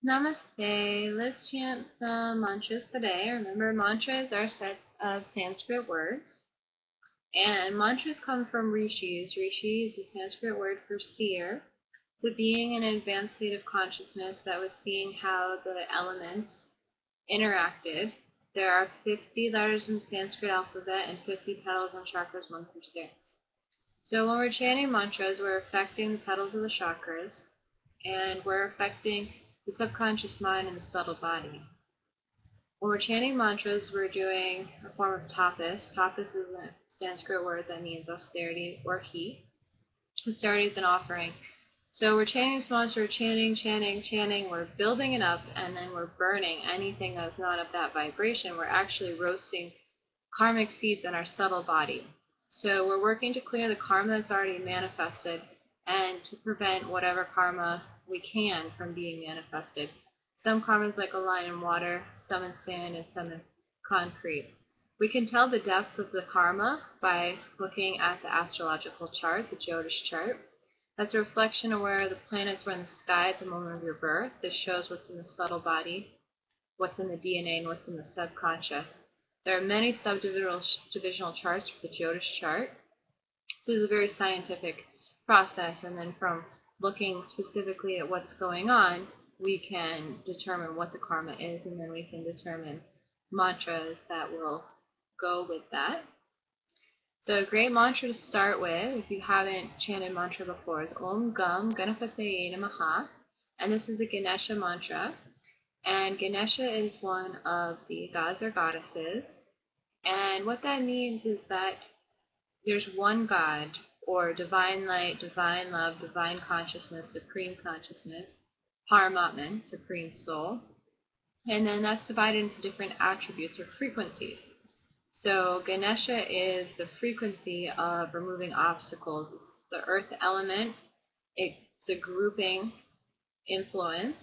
Namaste. Let's chant some mantras today. Remember, mantras are sets of Sanskrit words, and mantras come from rishis. Rishi is a Sanskrit word for seer, the being in an advanced state of consciousness that was seeing how the elements interacted. There are 50 letters in the Sanskrit alphabet and 50 petals on chakras 1 through 6. So when we're chanting mantras, we're affecting the petals of the chakras, and we're affecting the subconscious mind and the subtle body. When we're chanting mantras, we're doing a form of tapas. Tapas is a Sanskrit word that means austerity or heat. Austerity is an offering. So we're chanting this mantra, we're chanting, we're building it up, and then we're burning anything that's not of that vibration. We're actually roasting karmic seeds in our subtle body. So we're working to clear the karma that's already manifested and to prevent whatever karma we can from being manifested. Some karma is like a line in water, some in sand, and some in concrete. We can tell the depth of the karma by looking at the astrological chart, the Jyotish chart. That's a reflection of where the planets were in the sky at the moment of your birth. This shows what's in the subtle body, what's in the DNA, and what's in the subconscious. There are many subdivisional charts for the Jyotish chart. So it's a very scientific process, and then from looking specifically at what's going on, we can determine what the karma is, and then we can determine mantras that will go with that. So a great mantra to start with, if you haven't chanted mantra before, is Om Gam Ganapataye Namaha, and this is a Ganesha mantra. And Ganesha is one of the gods or goddesses, and what that means is that there's one God, or divine light, divine love, divine consciousness, supreme consciousness, Paramatman, supreme soul, and then that's divided into different attributes or frequencies. So Ganesha is the frequency of removing obstacles. It's the earth element. It's a grouping influence,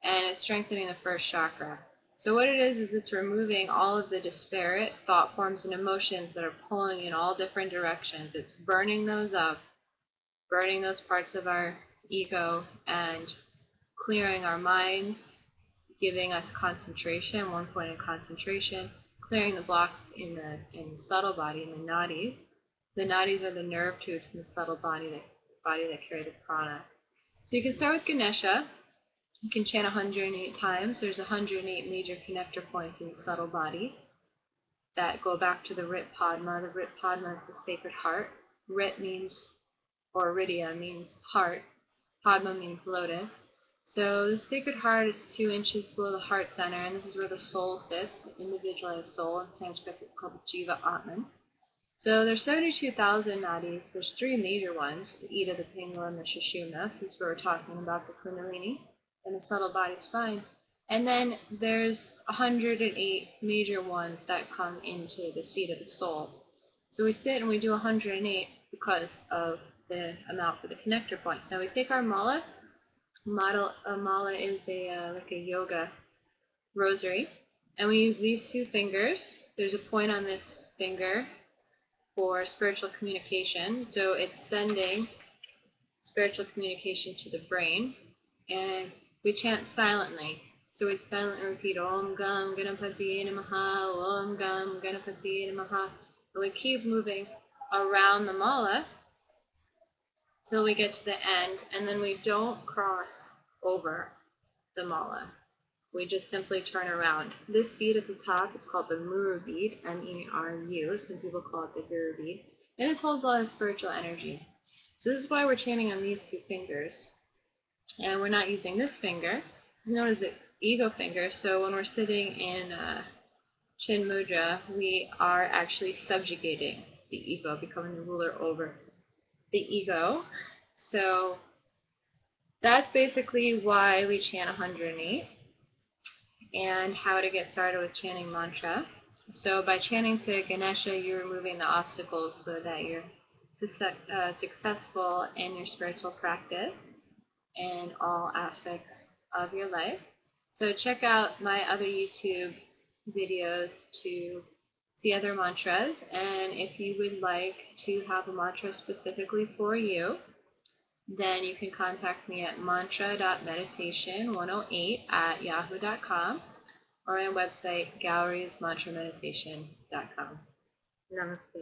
and it's strengthening the first chakra. So what it is it's removing all of the disparate thought forms and emotions that are pulling in all different directions. It's burning those up, burning those parts of our ego, and clearing our minds, giving us concentration, one point of concentration, clearing the blocks in the subtle body, in the nadis. The nadis are the nerve tubes in the subtle body that carry the prana. So you can start with Ganesha. You can chant 108 times. There's 108 major connector points in the subtle body that go back to the Rit Padma. The Rit Padma is the sacred heart. Rit means, or Ridya means heart. Padma means lotus. So the sacred heart is 2 inches below the heart center, and this is where the soul sits, the individualized soul. In Sanskrit, it's called the Jiva Atman. So there's 72,000 nadis. There's 3 major ones, the Ida, the Pingala, and the Sushumna. This is where we're talking about the Kundalini and the subtle body spine. And then there's 108 major ones that come into the seat of the soul. So we sit and we do 108 because of the amount for the connector points. Now we take our mala. A mala is like a yoga rosary, and we use these 2 fingers. There's a point on this finger for spiritual communication, so it's sending spiritual communication to the brain, and we chant silently. So we silently repeat Om Gam Ganapatiye Namaha, Om Gam Ganapatiye Namaha, and we keep moving around the mala till we get to the end, and then we don't cross over the mala. We just simply turn around. This bead at the top is called the Muru bead, M-E-R-U. Some people call it the Guru bead, and it holds a lot of spiritual energy. So this is why we're chanting on these 2 fingers, and we're not using this finger. It's known as the ego finger. So when we're sitting in Chin Mudra, we are actually subjugating the ego, becoming the ruler over the ego. So that's basically why we chant 108 and how to get started with chanting mantra. So by chanting to Ganesha, you're removing the obstacles so that you're successful in your spiritual practice in all aspects of your life. So check out my other YouTube videos to see other mantras, and if you would like to have a mantra specifically for you, then you can contact me at mantra.meditation108@yahoo.com or my website, galleries.mantrameditation.com. Namaste.